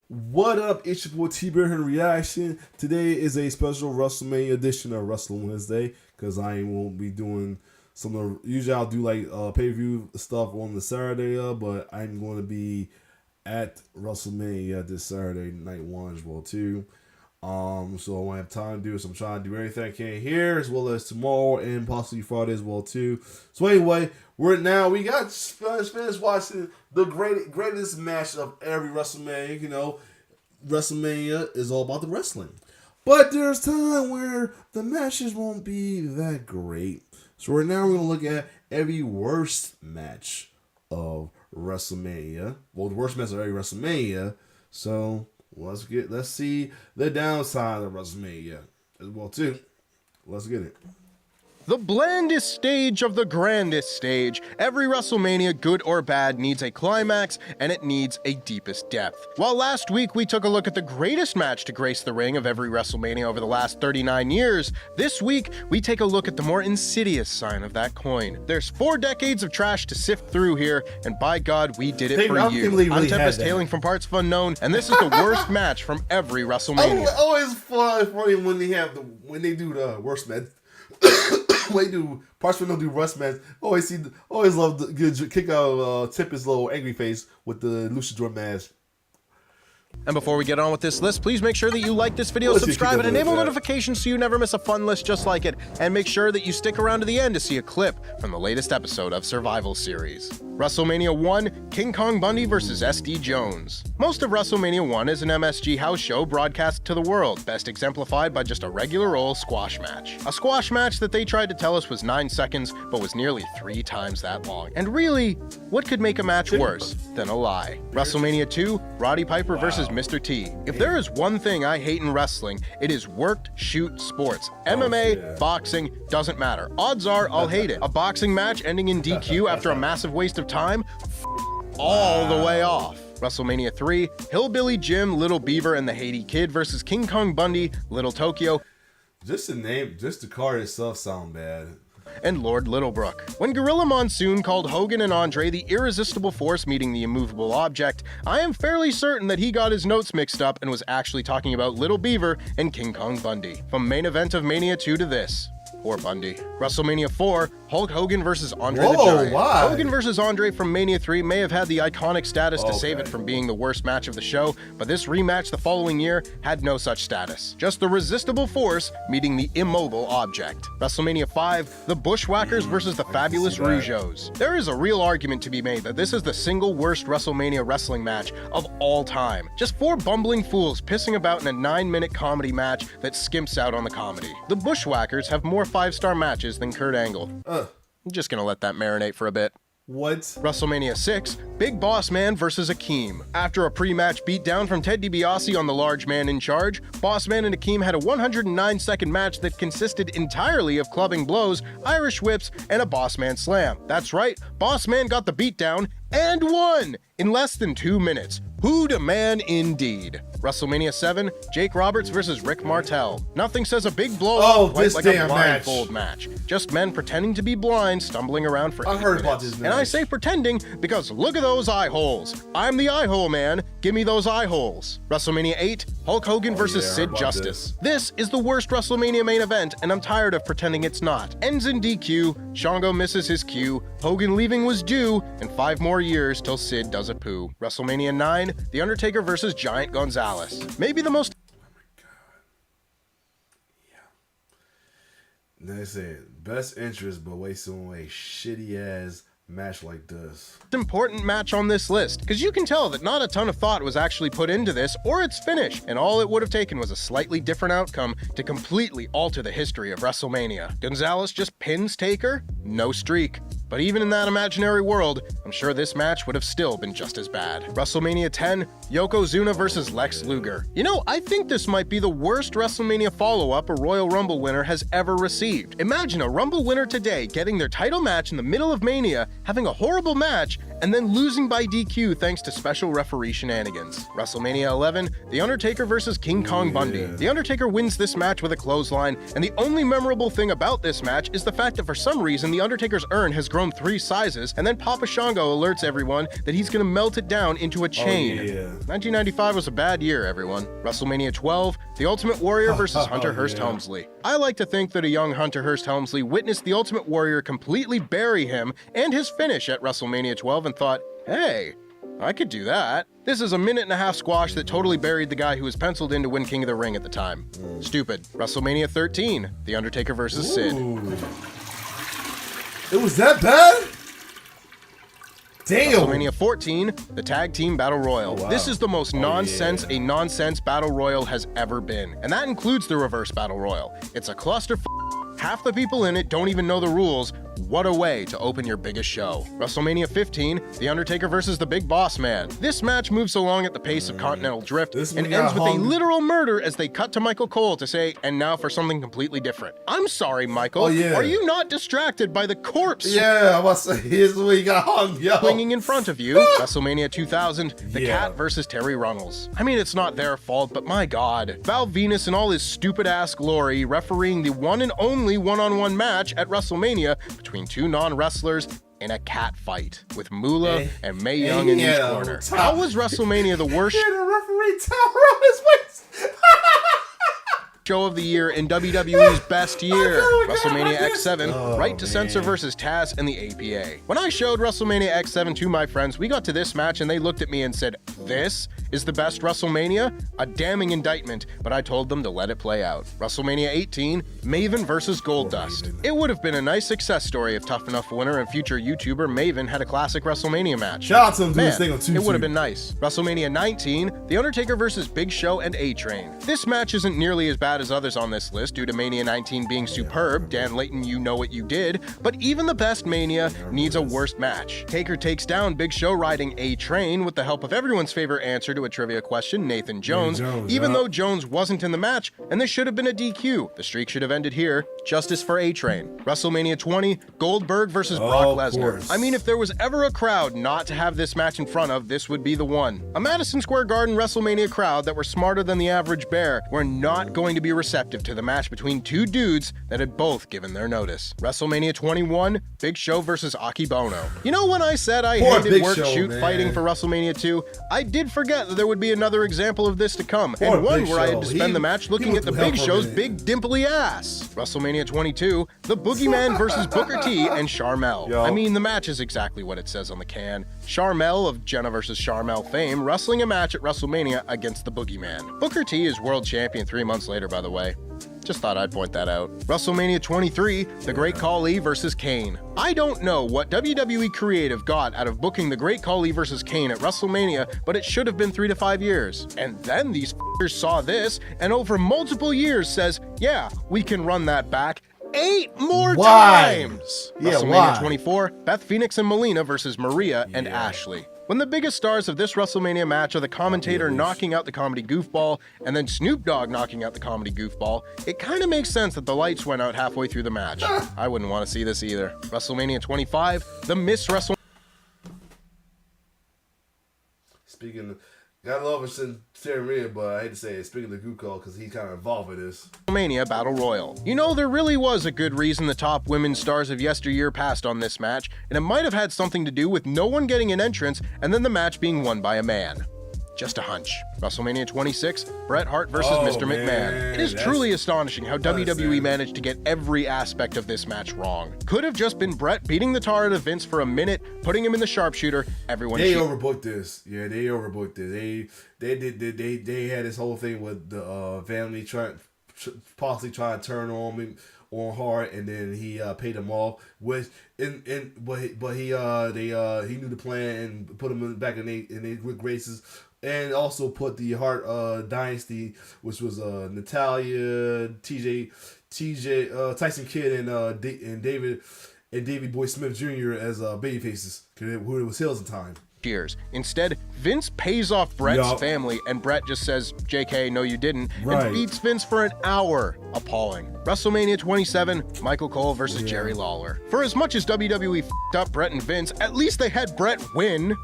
What up? It's your boy T-Bear in Reaction. Today is a special WrestleMania edition of Wrestling Wednesday because I won't be doing some of the, usually I'll do like pay-per-view stuff on the Saturday, but I'm going to be at WrestleMania this Saturday, night one as well too. So I won't have time to do it, so I'm trying to do everything I can here as well as tomorrow and possibly Friday as well too. So anyway, we got finished watching the greatest match of every WrestleMania. You know, WrestleMania is all about the wrestling, but there's time where the matches won't be that great. So right now we're gonna look at every worst match of WrestleMania. Well, the worst match of every WrestleMania. So let's see the downside of WrestleMania as well too. Let's get it. The blandest stage of the grandest stage. Every WrestleMania, good or bad, needs a climax, and it needs a deepest depth. While last week we took a look at the greatest match to grace the ring of every WrestleMania over the last 39 years, this week we take a look at the more insidious side of that coin. There's 4 decades of trash to sift through here, and by God, we did it for you. I'm Tempest, hailing from partsFUNknown, and this is the worst match from every WrestleMania. Always funny when they do the worst match. When they do partsFUNknown do Rust match, always love to kick out Tempest's little angry face with the luchador mask. And before we get on with this list, please make sure that you like this video, subscribe, and enable notifications so you never miss a fun list just like it. And make sure that you stick around to the end to see a clip from the latest episode of Survival Series. WrestleMania 1, King Kong Bundy vs. SD Jones. Most of WrestleMania 1 is an MSG house show broadcast to the world, best exemplified by just a regular old squash match. A squash match that they tried to tell us was 9 seconds, but was nearly 3 times that long. And really, what could make a match worse than a lie? WrestleMania 2, Roddy Piper vs. Mr. T. If there is one thing I hate in wrestling, it is worked shoot sports. MMA, boxing, doesn't matter. Odds are I'll hate it. A boxing match ending in DQ after a massive waste of time? All the way off. WrestleMania 3, Hillbilly Jim, Little Beaver, and the Haiti Kid versus King Kong Bundy, Little Tokyo. Just the card itself sound bad. And Lord Littlebrook. When Gorilla Monsoon called Hogan and Andre the irresistible force meeting the immovable object, I am fairly certain that he got his notes mixed up and was actually talking about Little Beaver and King Kong Bundy. From main event of Mania 2 to this. Poor Bundy. WrestleMania 4, Hulk Hogan vs. Andre the Giant. Why? Hogan vs. Andre from Mania 3 may have had the iconic status to save it from being the worst match of the show, but this rematch the following year had no such status. Just the resistible force meeting the immobile object. WrestleMania 5, the Bushwhackers vs. the Fabulous Rougeaus. There is a real argument to be made that this is the single worst WrestleMania wrestling match of all time. Just 4 bumbling fools pissing about in a 9-minute comedy match that skimps out on the comedy. The Bushwhackers have more 5-star matches than Kurt Angle. I'm just gonna let that marinate for a bit. What? WrestleMania 6, Big Boss Man vs. Akeem. After a pre-match beatdown from Ted DiBiase on the large man in charge, Boss Man and Akeem had a 109-second match that consisted entirely of clubbing blows, Irish whips, and a Boss Man slam. That's right, Boss Man got the beatdown and won in less than 2 minutes. Who da man indeed. WrestleMania 7, Jake Roberts vs. Rick Martel. Nothing says a big blow quite like a blindfold match. Just men pretending to be blind, stumbling around for 8 minutes. And I say pretending because look at those eye holes. I'm the eye hole man. Give me those eye holes. WrestleMania 8, Hulk Hogan vs. Sid Justice. This is the worst WrestleMania main event, and I'm tired of pretending it's not. Ends in DQ, Shango misses his cue, Hogan leaving was due, and 5 more years till Sid does a poo. WrestleMania 9, The Undertaker vs. Giant Gonzalez. Maybe the most They say best interest, but wasting away shitty ass match like this. important match on this list, because you can tell that not a ton of thought was actually put into this or its finish, and all it would have taken was a slightly different outcome to completely alter the history of WrestleMania. Gonzalez just pins Taker? No streak. But even in that imaginary world, I'm sure this match would have still been just as bad. WrestleMania 10, Yokozuna vs. Lex Luger. You know, I think this might be the worst WrestleMania follow-up a Royal Rumble winner has ever received. Imagine a Rumble winner today getting their title match in the middle of Mania, having a horrible match, and then losing by DQ thanks to special referee shenanigans. WrestleMania 11, The Undertaker vs. King Kong Bundy. The Undertaker wins this match with a clothesline, and the only memorable thing about this match is the fact that for some reason The Undertaker's urn has grown grown 3 sizes, and then Papa Shango alerts everyone that he's gonna melt it down into a chain. 1995 was a bad year, everyone. WrestleMania 12, The Ultimate Warrior versus Hunter Hearst Helmsley. I like to think that a young Hunter Hearst Helmsley witnessed the Ultimate Warrior completely bury him and his finish at WrestleMania 12 and thought, hey, I could do that. This is a 1.5-minute squash that totally buried the guy who was penciled in to win King of the Ring at the time. Stupid. WrestleMania 13, The Undertaker versus Sid. It was that bad? Damn. WrestleMania 14, the Tag Team Battle Royal. Oh, wow. This is the most nonsense a nonsense Battle Royal has ever been. And that includes the Reverse Battle Royal. It's a cluster. Half the people in it don't even know the rules. What a way to open your biggest show. WrestleMania 15, The Undertaker versus the Big Boss Man. This match moves along at the pace of Continental Drift and ends with a literal murder as they cut to Michael Cole to say, and now for something completely different. I'm sorry, Michael. Are you not distracted by the corpse? Yeah, I was saying, here's where he got hung, yo. Swinging in front of you, WrestleMania 2000, The Cat versus Terry Runnels. I mean, it's not their fault, but my God. Val Venus in all his stupid-ass glory refereeing the one and only one-on-one match at WrestleMania between 2 non-wrestlers in a cat fight with Moolah and Mae Young in each corner. How was WrestleMania the worst show of the year in WWE's best year? WrestleMania X7, Right to Censor versus Taz and the APA. When I showed WrestleMania X7 to my friends, we got to this match and they looked at me and said, this is the best WrestleMania? A damning indictment, but I told them to let it play out. WrestleMania 18, Maven versus Goldust. It would have been a nice success story if Tough Enough winner and future YouTuber Maven had a classic WrestleMania match. Shout out to him doing this thing on 2. It would have been nice. WrestleMania 19, The Undertaker versus Big Show and A-Train. This match isn't nearly as bad as others on this list due to Mania 19 being superb. Dan Layton, you know what you did. But even the best Mania needs a worst match. Taker takes down Big Show riding A-Train with the help of everyone's favorite answer to a trivia question, Nathan Jones, even though Jones wasn't in the match, and this should have been a DQ. The streak should have ended here. Justice for A-Train. WrestleMania 20, Goldberg versus Brock Lesnar. I mean, if there was ever a crowd not to have this match in front of, this would be the one. A Madison Square Garden WrestleMania crowd that were smarter than the average bear were not going to be receptive to the match between 2 dudes that had both given their notice. WrestleMania 21, Big Show versus Aki Bono. You know, when I said I hated work shoot fighting for WrestleMania 2, I did forget that there would be another example of this to come, and one where I had to spend the match looking at the Big Show's big dimply ass. WrestleMania 22, The Boogeyman versus Booker T and Sharmell. I mean, the match is exactly what it says on the can. Sharmell of Jenna vs. Sharmell fame wrestling a match at WrestleMania against the Boogeyman. Booker T is world champion 3 months later, by the way. Just thought I'd point that out. WrestleMania 23, The Great Khali versus Kane. I don't know what WWE creative got out of booking The Great Khali versus Kane at WrestleMania, but it should have been 3 to 5 years. And then these f***ers saw this, and over multiple years says, yeah, we can run that back 8 more times. WrestleMania 24, Beth Phoenix and Melina versus Maria and Ashley. When the biggest stars of this WrestleMania match are the commentator knocking out the comedy goofball and then Snoop Dogg knocking out the comedy goofball, it kind of makes sense that the lights went out halfway through the match. I wouldn't want to see this either. WrestleMania 25, the Miss WrestleMania. Speaking of, gotta love it since Terry, but I hate to say it, speaking of Guko, because he's kind of involved with this. WrestleMania Battle Royal. You know, there really was a good reason the top women stars of yesteryear passed on this match, and it might have had something to do with no one getting an entrance and then the match being won by a man. Just a hunch. WrestleMania 26, Bret Hart versus Mr. McMahon. It is truly astonishing how WWE managed to get every aspect of this match wrong. Could have just been Bret beating the tar out of Vince for a minute, putting him in the sharpshooter. Everyone. They overbooked this. Yeah, they overbooked this. They had this whole thing with the family possibly trying to turn on me on Hart, and then he paid them off. Which but he knew the plan and put him back in their good graces. And also put the Hart Dynasty, which was Natalia, Tyson Kidd, and Davey Boy Smith Jr. as baby faces, who was heels at the time. Years. Instead, Vince pays off Bret's family, and Bret just says, JK, no you didn't, and beats Vince for an hour. Appalling. WrestleMania 27, Michael Cole versus Jerry Lawler. For as much as WWE f***ed up Bret and Vince, at least they had Bret win.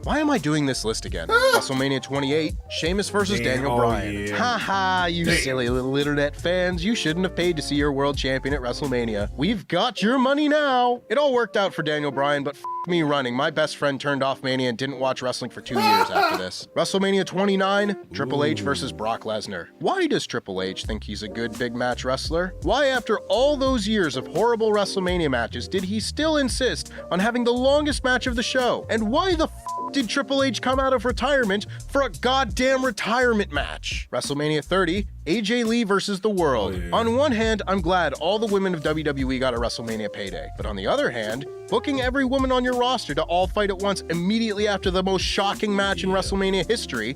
Why am I doing this list again? WrestleMania 28, Sheamus versus Daniel Bryan. Yeah. Haha, you silly little internet fans. You shouldn't have paid to see your world champion at WrestleMania. We've got your money now. It all worked out for Daniel Bryan, but me running. My best friend turned off Mania and didn't watch wrestling for 2 years after this. WrestleMania 29, Triple H versus Brock Lesnar. Why does Triple H think he's a good big match wrestler? Why, after all those years of horrible WrestleMania matches, did he still insist on having the longest match of the show? And why the did Triple H come out of retirement for a goddamn retirement match? WrestleMania 30, AJ Lee versus The World. On one hand, I'm glad all the women of WWE got a WrestleMania payday. But on the other hand, booking every woman on your roster to all fight at once immediately after the most shocking match in WrestleMania history.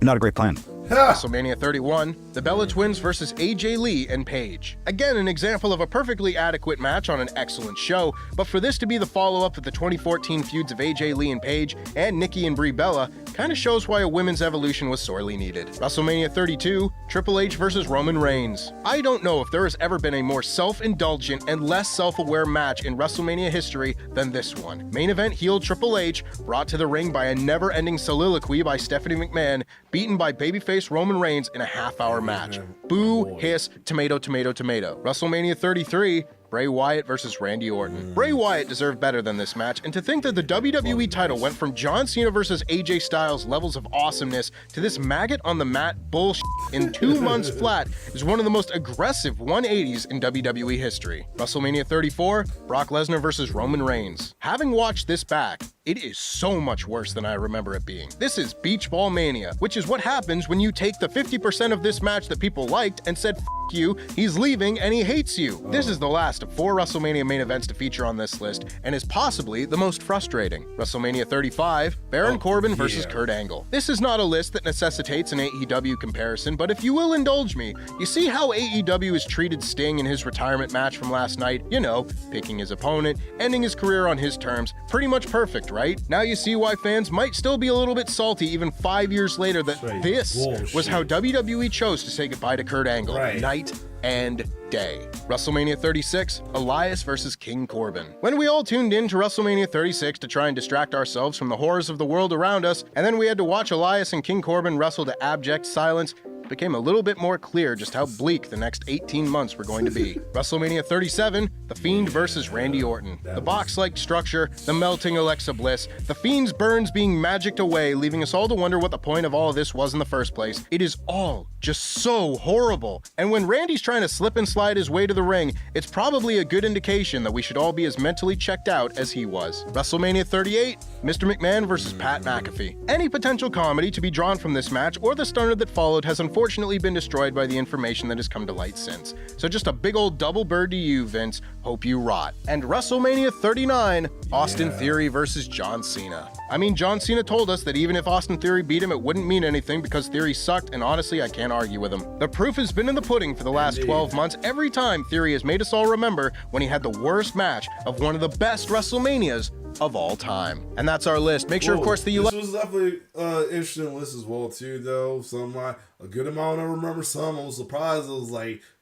Not a great plan. WrestleMania 31, the Bella Twins versus AJ Lee and Paige. Again, an example of a perfectly adequate match on an excellent show, but for this to be the follow-up of the 2014 feuds of AJ Lee and Paige and Nikki and Brie Bella kind of shows why a women's evolution was sorely needed. WrestleMania 32, Triple H versus Roman Reigns. I don't know if there has ever been a more self-indulgent and less self-aware match in WrestleMania history than this one. Main event heel Triple H, brought to the ring by a never-ending soliloquy by Stephanie McMahon, beaten by babyface Roman Reigns in a half-hour match. Boo, hiss, tomato, tomato, tomato. WrestleMania 33, Bray Wyatt versus Randy Orton. Bray Wyatt deserved better than this match, and to think that the WWE title went from John Cena versus AJ Styles levels of awesomeness to this maggot on the mat bullshit in 2 months flat is one of the most aggressive 180s in WWE history. WrestleMania 34, Brock Lesnar versus Roman Reigns. Having watched this back, it is so much worse than I remember it being. This is Beach Ball Mania, which is what happens when you take the 50% of this match that people liked and said, F you, he's leaving and he hates you. This is the last of 4 WrestleMania main events to feature on this list, and is possibly the most frustrating. WrestleMania 35, Baron Corbin versus Kurt Angle. This is not a list that necessitates an AEW comparison, but if you will indulge me, you see how AEW has treated Sting in his retirement match from last night? You know, picking his opponent, ending his career on his terms, pretty much perfect, right? Now you see why fans might still be a little bit salty even 5 years later that this was how WWE chose to say goodbye to Kurt Angle. Night and day. WrestleMania 36, Elias versus King Corbin. When we all tuned in to WrestleMania 36 to try and distract ourselves from the horrors of the world around us, and then we had to watch Elias and King Corbin wrestle to abject silence, it became a little bit more clear just how bleak the next 18 months were going to be. WrestleMania 37, The Fiend versus Randy Orton. The box-like structure, the melting Alexa Bliss, the Fiend's burns being magicked away, leaving us all to wonder what the point of all of this was in the first place. It is all just so horrible. And when Randy's trying to slip and slide his way to the ring, it's probably a good indication that we should all be as mentally checked out as he was. WrestleMania 38, Mr. McMahon versus Pat McAfee. Any potential comedy to be drawn from this match or the stunner that followed has unfortunately been destroyed by the information that has come to light since. So just a big old double bird to you, Vince. Hope you rot. And WrestleMania 39, Austin Theory versus John Cena. I mean, John Cena told us that even if Austin Theory beat him, it wouldn't mean anything because Theory sucked, and honestly, I can't argue with him. The proof has been in the pudding for the last 12 months. Every time Theory has made us all remember when he had the worst match of one of the best WrestleManias of all time. And that's our list. Make sure, of course, that you This was definitely an interesting list as well, too, though. Some, a good amount I remember. Some I was surprised it was,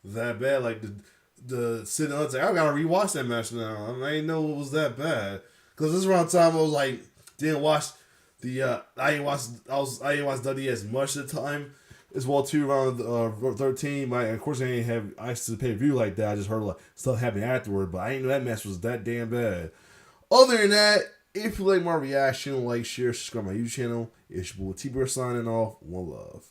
that bad. Like, the sitting on, I gotta rewatch that match now. I didn't know it was that bad. Because this around time I was, didn't watch the, I didn't watch WWE as much at the time. As well too around 13. Of course I didn't have access to the pay-per-view like that. I just heard stuff happening afterward, but I didn't know that match was that damn bad. Other than that, if you like my reaction, like, share, subscribe to my YouTube channel. It's your boy T-Bear signing off. One love.